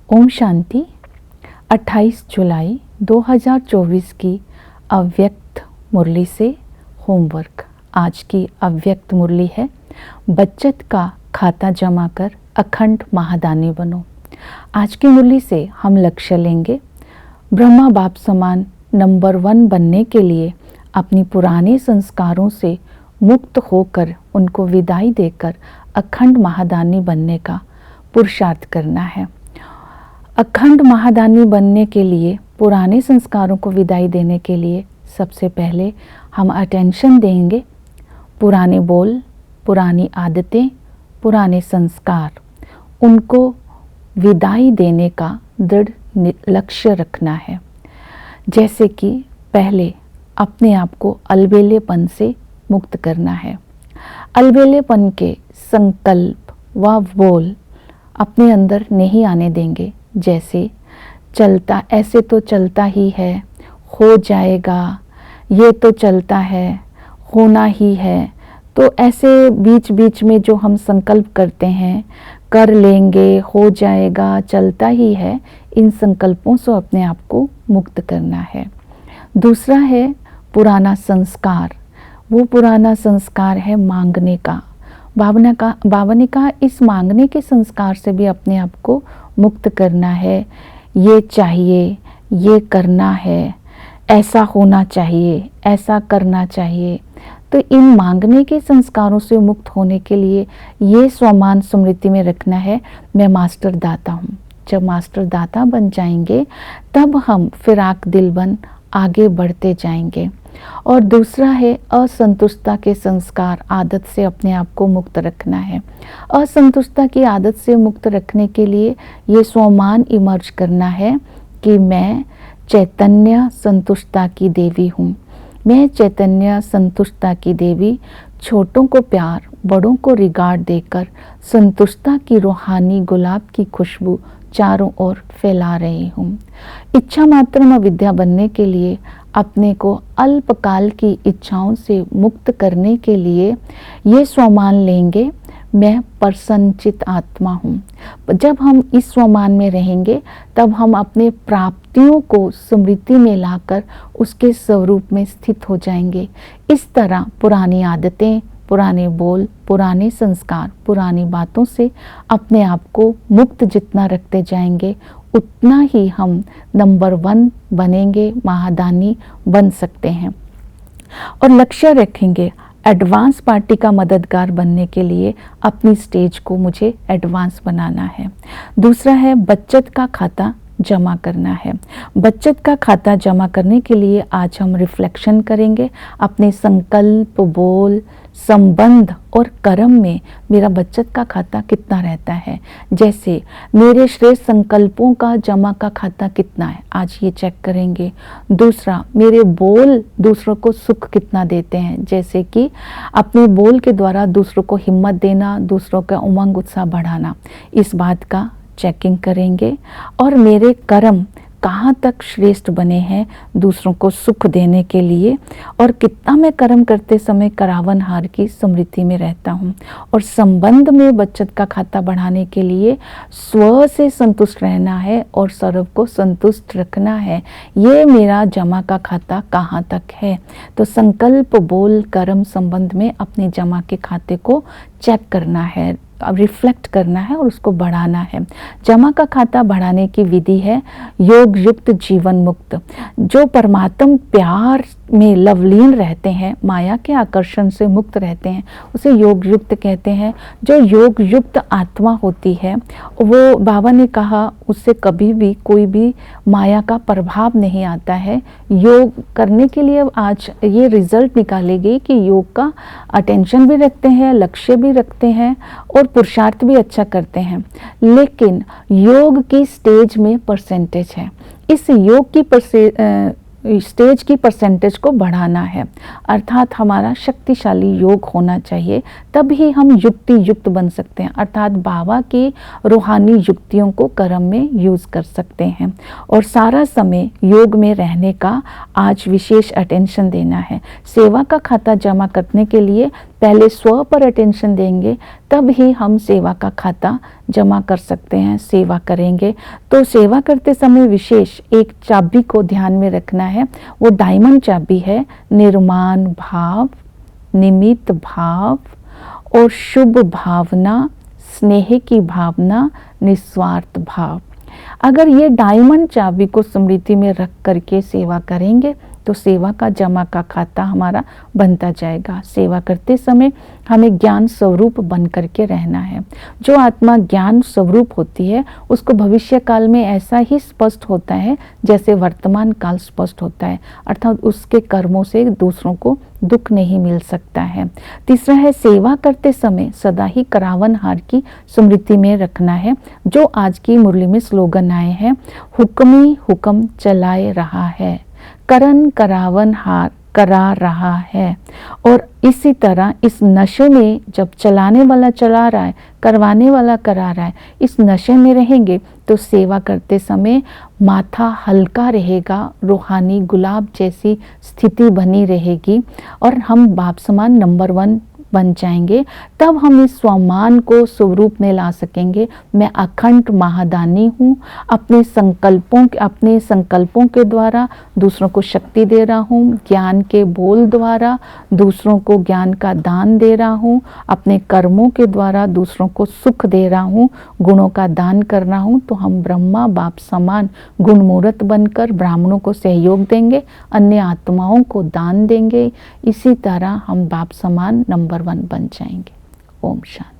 ओम शांति। 28 जुलाई 2024 की अव्यक्त मुरली से होमवर्क। आज की अव्यक्त मुरली है, बचत का खाता जमा कर अखंड महादानी बनो। आज की मुरली से हम लक्ष्य लेंगे, ब्रह्मा बाप समान नंबर 1 बनने के लिए अपनी पुराने संस्कारों से मुक्त होकर उनको विदाई देकर अखंड महादानी बनने का पुरुषार्थ करना है। अखंड महादानी बनने के लिए, पुराने संस्कारों को विदाई देने के लिए सबसे पहले हम अटेंशन देंगे पुराने बोल, पुरानी आदतें, पुराने संस्कार, उनको विदाई देने का दृढ़ लक्ष्य रखना है। जैसे कि पहले अपने आप को अलबेलेपन से मुक्त करना है। अलबेलेपन के संकल्प व बोल अपने अंदर नहीं आने देंगे। जैसे चलता, ऐसे तो चलता ही है, हो जाएगा, ये तो चलता है, होना ही है। तो ऐसे बीच बीच में जो हम संकल्प करते हैं, कर लेंगे, हो जाएगा, चलता ही है, इन संकल्पों से अपने आप को मुक्त करना है। दूसरा है पुराना संस्कार। वो पुराना संस्कार है मांगने का। बाबा ने कहा इस मांगने के संस्कार से भी अपने आप को मुक्त करना है। ये चाहिए, ये करना है, ऐसा होना चाहिए, ऐसा करना चाहिए। तो इन मांगने के संस्कारों से मुक्त होने के लिए ये स्वमान स्मृति में रखना है, मैं मास्टर दाता हूँ। जब मास्टर दाता बन जाएंगे तब हम फिराक दिल बन आगे बढ़ते जाएंगे। और दूसरा है असंतुष्टता के संस्कार, आदत से अपने आप को मुक्त रखना है। असंतुष्टता की आदत से मुक्त रखने के लिए ये स्वमान इमर्ज करना है कि मैं चैतन्य संतुष्टता की देवी हूँ। मैं चैतन्य संतुष्टता की देवी, छोटों को प्यार, बड़ों को रिगार्ड देकर संतुष्टता की रूहानी गुलाब की खुशबू चारों ओर फैला रही हूँ। इच्छा मात्र में विद्या बनने के लिए, अपने को अल्पकाल की इच्छाओं से मुक्त करने के लिए ये स्वमान लेंगे, मैं प्रसन्नचित आत्मा हूँ। जब हम इस स्वमान में रहेंगे तब हम अपने प्राप्तियों को स्मृति में लाकर उसके स्वरूप में स्थित हो जाएंगे। इस तरह पुरानी आदतें, पुराने बोल, पुराने संस्कार, पुरानी बातों से अपने आप को मुक्त जितना रखते जाएंगे, उतना ही हम नंबर 1 बनेंगे, महादानी बन सकते हैं। और लक्ष्य रखेंगे एडवांस पार्टी का मददगार बनने के लिए अपनी स्टेज को मुझे एडवांस बनाना है। दूसरा है बचत का खाता जमा करना है। बचत का खाता जमा करने के लिए आज हम रिफ्लेक्शन करेंगे अपने संकल्प, बोल, संबंध और कर्म में मेरा बचत का खाता कितना रहता है। जैसे मेरे श्रेष्ठ संकल्पों का जमा का खाता कितना है, आज ये चेक करेंगे। दूसरा, मेरे बोल दूसरों को सुख कितना देते हैं, जैसे कि अपने बोल के द्वारा दूसरों को हिम्मत देना, दूसरों का उमंग उत्साह बढ़ाना, इस बात का चेकिंग करेंगे। और मेरे कर्म कहाँ तक श्रेष्ठ बने हैं दूसरों को सुख देने के लिए, और कितना मैं कर्म करते समय करावनहार की स्मृति में रहता हूँ। और संबंध में बचत का खाता बढ़ाने के लिए स्व से संतुष्ट रहना है और सर्व को संतुष्ट रखना है। ये मेरा जमा का खाता कहाँ तक है। तो संकल्प, बोल, कर्म, संबंध में अपने जमा के खाते को चेक करना है, रिफ्लेक्ट करना है और उसको बढ़ाना है। जमा का खाता बढ़ाने की विधि है योग युक्त जीवन मुक्त। जो परमात्म प्यार में लवलीन रहते हैं, माया के आकर्षण से मुक्त रहते हैं, उसे योग युक्त कहते हैं। जो योग युक्त आत्मा होती है, वो बाबा ने कहा उससे कभी भी कोई भी माया का प्रभाव नहीं आता है। योग करने के लिए आज ये रिजल्ट निकालेगी कि योग का अटेंशन भी रखते हैं, लक्ष्य भी रखते हैं और पुरुषार्थ भी अच्छा करते हैं। लेकिन योग की स्टेज में परसेंटेज है, इस योग की स्टेज की परसेंटेज को बढ़ाना है। अर्थात हमारा शक्तिशाली योग होना चाहिए, तभी हम युक्ति युक्त बन सकते हैं। अर्थात बाबा की रूहानी युक्तियों को कर्म में यूज़ कर सकते हैं। और सारा समय योग में रहने का आज विशेष अटेंशन देना है। सेवा का खाता जमा करने के लिए पहले स्व पर अटेंशन देंगे, तब ही हम सेवा का खाता जमा कर सकते हैं, सेवा करेंगे। तो सेवा करते समय विशेष एक चाबी को ध्यान में रखना है, वो डायमंड चाबी है, निर्माण भाव, निमित्त भाव और शुभ भावना, स्नेह की भावना, निस्वार्थ भाव। अगर ये डायमंड चाबी को स्मृति में रख करके सेवा करेंगे तो सेवा का जमा का खाता हमारा बनता जाएगा। सेवा करते समय हमें ज्ञान स्वरूप बन करके रहना है। जो आत्मा ज्ञान स्वरूप होती है उसको भविष्य काल में ऐसा ही स्पष्ट होता है जैसे वर्तमान काल स्पष्ट होता है, अर्थात उसके कर्मों से दूसरों को दुख नहीं मिल सकता है। तीसरा है, सेवा करते समय सदा ही करावन हार की स्मृति में रखना है। जो आज की मुरली में स्लोगन आए हैं, हुक्मी हुक्म चलाए रहा है, करन करावन हार करा रहा है। और इसी तरह इस नशे में जब चलाने वाला चला रहा है, करवाने वाला करा रहा है, इस नशे में रहेंगे तो सेवा करते समय माथा हल्का रहेगा, रूहानी गुलाब जैसी स्थिति बनी रहेगी और हम बाप समान नंबर 1 बन जाएंगे। तब हम इस स्वमान को स्वरूप में ला सकेंगे। मैं अखंड महादानी हूँ, अपने संकल्पों के द्वारा दूसरों को शक्ति दे रहा हूँ, ज्ञान के बोल द्वारा दूसरों को ज्ञान का दान दे रहा हूँ, अपने कर्मों के द्वारा दूसरों को सुख दे रहा हूँ, गुणों का दान कर रहा हूँ। तो हम ब्रह्मा बाप समान गुणमूर्त बनकर ब्राह्मणों को सहयोग देंगे, अन्य आत्माओं को दान देंगे। इसी तरह हम बाप समान नंबर 1 बन जाएंगे। ओम शांति।